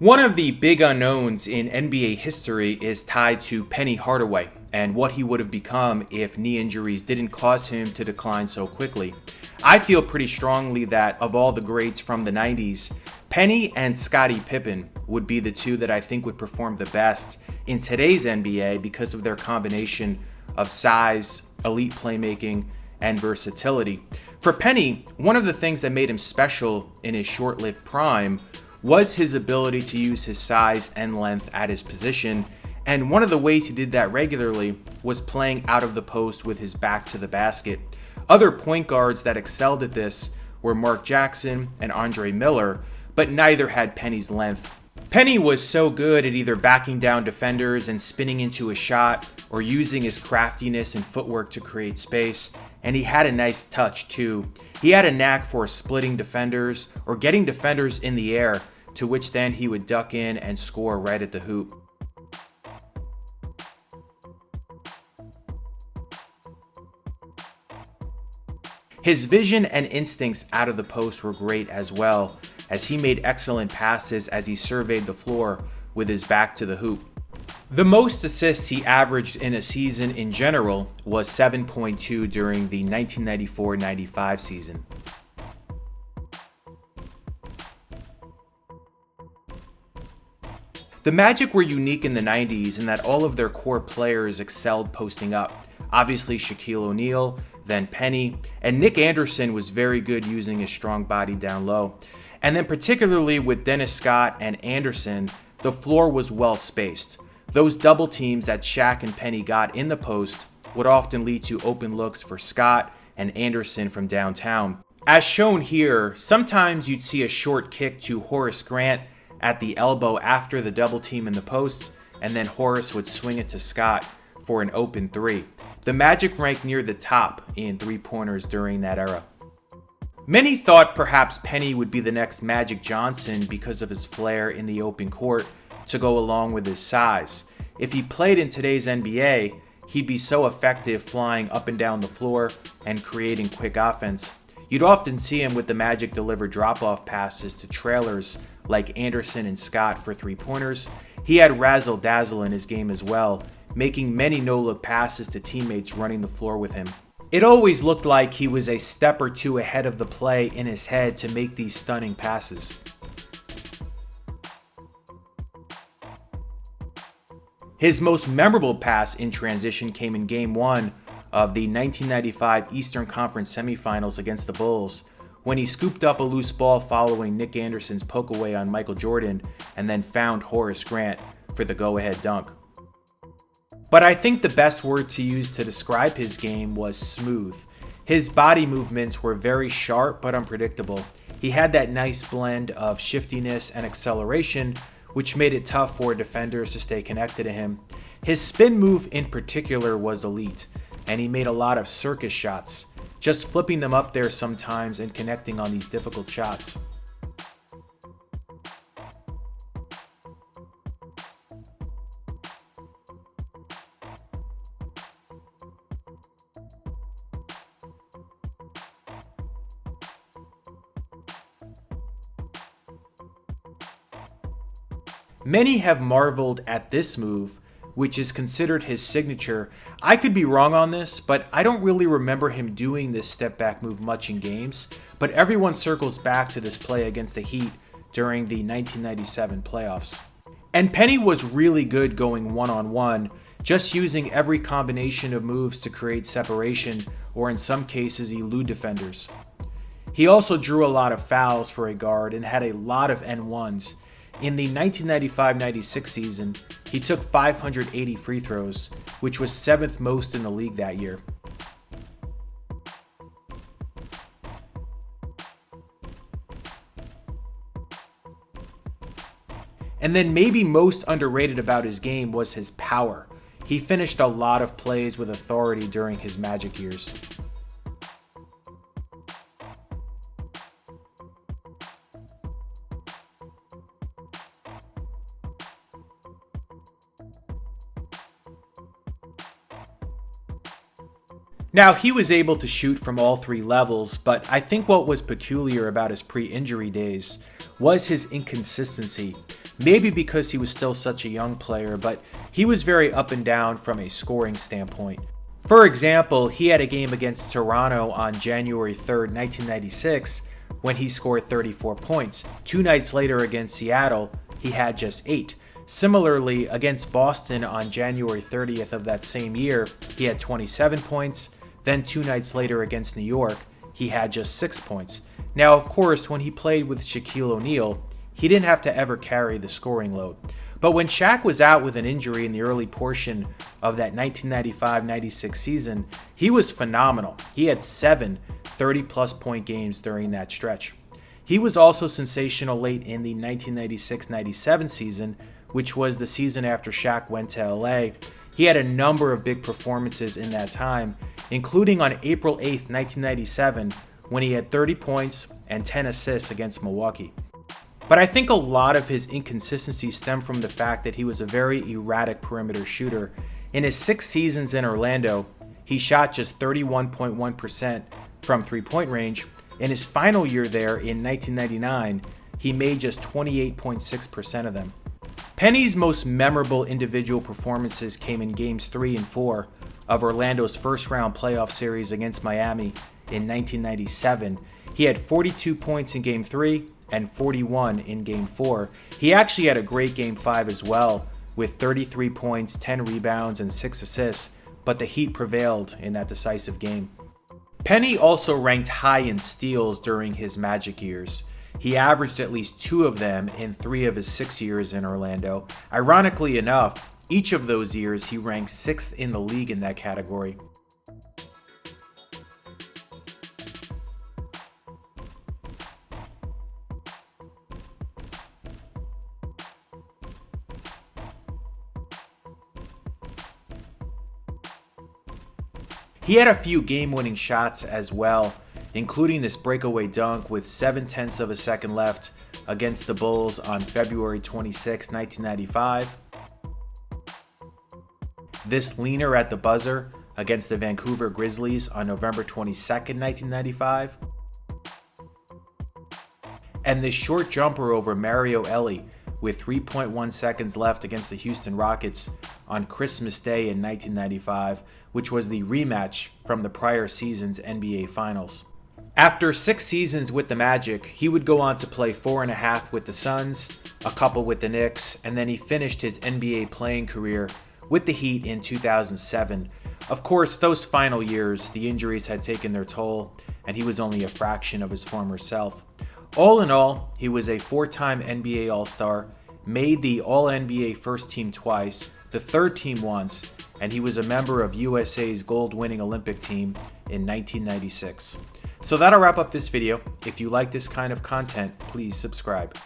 One of the big unknowns in NBA history is tied to Penny Hardaway and what he would have become if knee injuries didn't cause him to decline so quickly. I feel pretty strongly that of all the greats from the 90s, Penny and Scottie Pippen would be the two that I think would perform the best in today's NBA because of their combination of size, elite playmaking, and versatility. For Penny, one of the things that made him special in his short-lived prime was his ability to use his size and length at his position, and one of the ways he did that regularly was playing out of the post with his back to the basket. Other point guards that excelled at this were Mark Jackson and Andre Miller, but neither had Penny's length. Penny was so good at either backing down defenders and spinning into a shot, or using his craftiness and footwork to create space, and he had a nice touch too. He had a knack for splitting defenders or getting defenders in the air, to which then he would duck in and score right at the hoop. His vision and instincts out of the post were great as well, as he made excellent passes as he surveyed the floor with his back to the hoop. The most assists he averaged in a season in general was 7.2 during the 1994-95 season. The Magic were unique in the 90s in that all of their core players excelled posting up. Obviously Shaquille O'Neal, then Penny, and Nick Anderson was very good using his strong body down low. And then particularly with Dennis Scott and Anderson, the floor was well spaced. Those double teams that Shaq and Penny got in the post would often lead to open looks for Scott and Anderson from downtown. As shown here, sometimes you'd see a short kick to Horace Grant at the elbow after the double team in the post, and then Horace would swing it to Scott for an open three. The Magic ranked near the top in three-pointers during that era. Many thought perhaps Penny would be the next Magic Johnson because of his flair in the open court to go along with his size. If he played in today's NBA, he'd be so effective flying up and down the floor and creating quick offense. You'd often see him with the Magic deliver drop-off passes to trailers like Anderson and Scott for three-pointers. He had razzle-dazzle in his game as well, making many no-look passes to teammates running the floor with him. It always looked like he was a step or two ahead of the play in his head to make these stunning passes. His most memorable pass in transition came in Game 1 of the 1995 Eastern Conference semifinals against the Bulls, when he scooped up a loose ball following Nick Anderson's poke away on Michael Jordan and then found Horace Grant for the go-ahead dunk. But I think the best word to use to describe his game was smooth. His body movements were very sharp but unpredictable. He had that nice blend of shiftiness and acceleration, which made it tough for defenders to stay connected to him. His spin move in particular was elite, and he made a lot of circus shots, just flipping them up there sometimes and connecting on these difficult shots. Many have marveled at this move, which is considered his signature. I could be wrong on this, but I don't really remember him doing this step back move much in games, but everyone circles back to this play against the Heat during the 1997 playoffs. And Penny was really good going one-on-one, just using every combination of moves to create separation, or in some cases elude defenders. He also drew a lot of fouls for a guard and had a lot of N1s. In the 1995-96 season, he took 580 free throws, which was 7th most in the league that year. And then maybe most underrated about his game was his power. He finished a lot of plays with authority during his Magic years. Now, he was able to shoot from all three levels, but I think what was peculiar about his pre-injury days was his inconsistency. maybe because he was still such a young player, but he was very up and down from a scoring standpoint. For example, he had a game against Toronto on January 3rd, 1996, when he scored 34 points. 2 nights later against Seattle, he had just 8. Similarly, against Boston on January 30th of that same year, he had 27 points. Then 2 nights later against New York, he had just 6 points. Now, of course, when he played with Shaquille O'Neal, he didn't have to ever carry the scoring load. But when Shaq was out with an injury in the early portion of that 1995-96 season, he was phenomenal. He had 7 30-plus point games during that stretch. He was also sensational late in the 1996-97 season, which was the season after Shaq went to LA. He had a number of big performances in that time, including on April 8th, 1997, when he had 30 points and 10 assists against Milwaukee. But I think a lot of his inconsistency stemmed from the fact that he was a very erratic perimeter shooter. In his 6 seasons in Orlando, he shot just 31.1% from three-point range. In his final year there in 1999, he made just 28.6% of them. Penny's most memorable individual performances came in Games 3 and 4 of Orlando's first-round playoff series against Miami in 1997. He had 42 points in Game 3 and 41 in Game 4. He actually had a great Game 5 as well, with 33 points, 10 rebounds, and 6 assists, but the Heat prevailed in that decisive game. Penny also ranked high in steals during his Magic years. He averaged at least 2 of them in 3 of his 6 years in Orlando. Ironically enough, each of those years he ranked 6th in the league in that category. He had a few game-winning shots as well, including this breakaway dunk with 0.7 of a second left against the Bulls on February 26, 1995. This leaner at the buzzer against the Vancouver Grizzlies on November 22, 1995. And this short jumper over Mario Elie with 3.1 seconds left against the Houston Rockets on Christmas Day in 1995, which was the rematch from the prior season's NBA Finals. After 6 seasons with the Magic, he would go on to play 4.5 with the Suns, a couple with the Knicks, and then he finished his NBA playing career with the Heat in 2007. Of course, those final years, the injuries had taken their toll, and he was only a fraction of his former self. All in all, he was a 4-time NBA All-Star, made the All-NBA first team twice, the third team once, and he was a member of USA's gold-winning Olympic team in 1996. So that'll wrap up this video. If you like this kind of content, please subscribe.